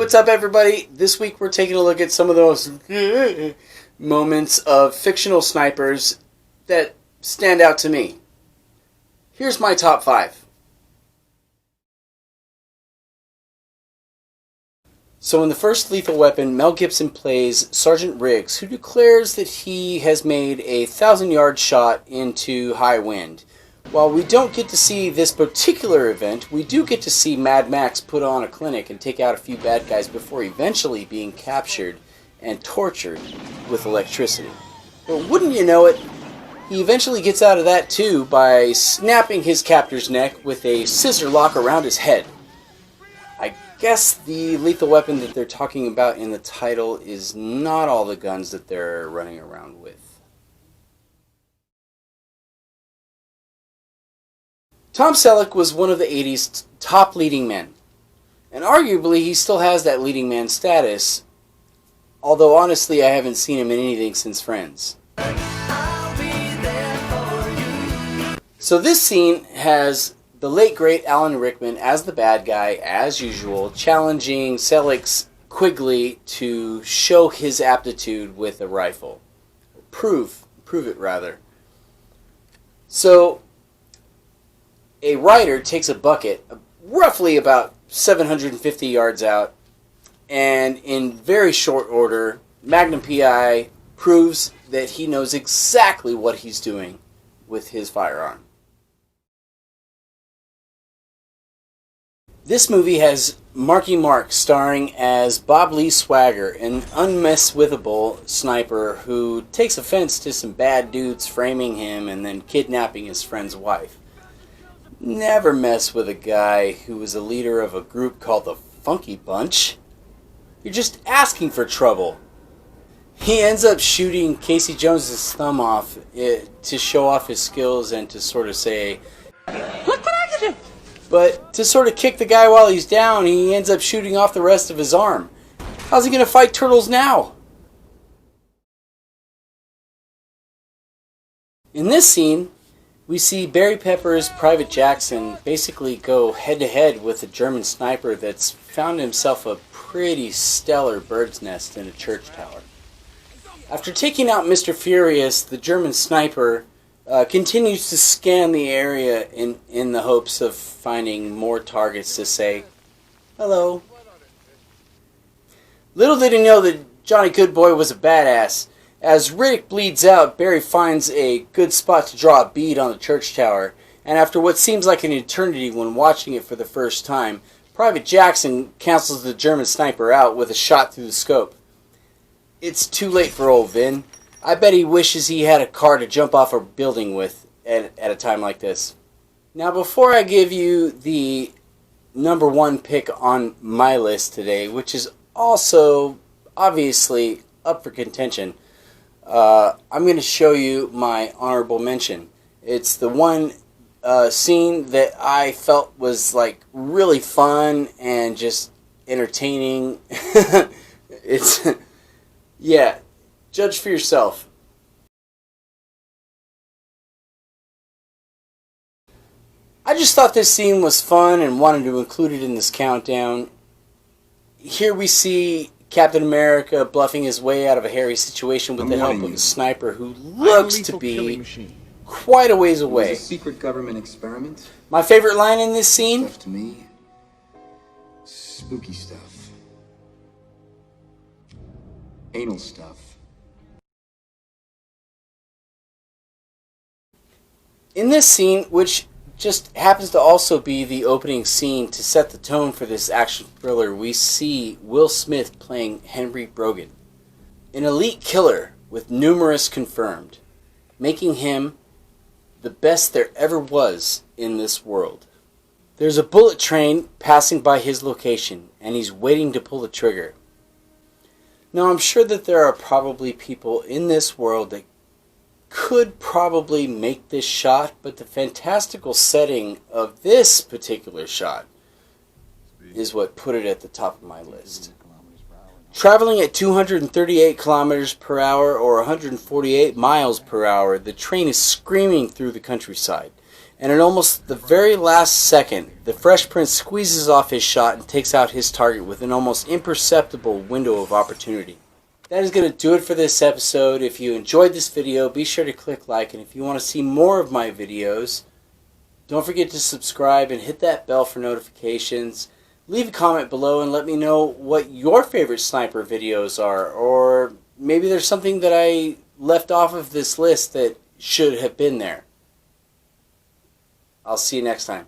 what's up, everybody? This week we're taking a look at some of those moments of fictional snipers that stand out to me. Here's my top 5. So in the first Lethal Weapon, Mel Gibson plays Sergeant Riggs, who declares that he has made a 1,000-yard shot into high wind. While we don't get to see this particular event, we do get to see Mad Max put on a clinic and take out a few bad guys before eventually being captured and tortured with electricity. But wouldn't you know it, he eventually gets out of that too by snapping his captor's neck with a scissor lock around his head. I guess the lethal weapon that they're talking about in the title is not all the guns that they're running around with. Tom Selleck was one of the 80s top leading men, and arguably he still has that leading man status, although honestly I haven't seen him in anything since Friends. So this scene has the late great Alan Rickman as the bad guy, as usual, challenging Selleck's Quigley to show his aptitude with a rifle. Prove it rather. So a rider takes a bucket, roughly about 750 yards out, and in very short order, Magnum P.I. proves that he knows exactly what he's doing with his firearm. This movie has Marky Mark starring as Bob Lee Swagger, an unmesswithable sniper who takes offense to some bad dudes framing him and then kidnapping his friend's wife. Never mess with a guy who was a leader of a group called the Funky Bunch. You're just asking for trouble. He ends up shooting Casey Jones's thumb off to show off his skills and to sort of say, "Look what I can do!" But to sort of kick the guy while he's down, he ends up shooting off the rest of his arm. How's he going to fight turtles now? In this scene, we see Barry Pepper's Private Jackson basically go head-to-head with a German sniper that's found himself a pretty stellar bird's nest in a church tower. After taking out Mr. Furious, the German sniper continues to scan the area in the hopes of finding more targets to say, "Hello." Little did he know that Johnny Goodboy was a badass. As Riddick bleeds out, Barry finds a good spot to draw a bead on the church tower, and after what seems like an eternity when watching it for the first time, Private Jackson cancels the German sniper out with a shot through the scope. It's too late for old Vin. I bet he wishes he had a car to jump off a building with at a time like this. Now, before I give you the number 1 pick on my list today, which is also obviously up for contention, I'm going to show you my honorable mention. It's the one scene that I felt was like really fun and just entertaining. Yeah, judge for yourself. I just thought this scene was fun and wanted to include it in this countdown. Here we see Captain America bluffing his way out of a hairy situation with the help of a sniper who looks to be quite a ways away. It was a secret government experiment. My favorite line in this scene? Stuff to me, spooky stuff. Anal stuff. In this scene, which just happens to also be the opening scene to set the tone for this action thriller, we see Will Smith playing Henry Brogan, an elite killer with numerous confirmed, making him the best there ever was in this world. There's a bullet train passing by his location, and he's waiting to pull the trigger. Now, I'm sure that there are probably people in this world that could probably make this shot, but the fantastical setting of this particular shot is what put it at the top of my list. Traveling at 238 kilometers per hour or 148 miles per hour, the train is screaming through the countryside. and at almost the very last second, the Fresh Prince squeezes off his shot and takes out his target with an almost imperceptible window of opportunity. That is going to do it for this episode. If you enjoyed this video, be sure to click like, and if you want to see more of my videos, don't forget to subscribe and hit that bell for notifications. Leave a comment below and let me know what your favorite sniper videos are, or maybe there's something that I left off of this list that should have been there. I'll see you next time.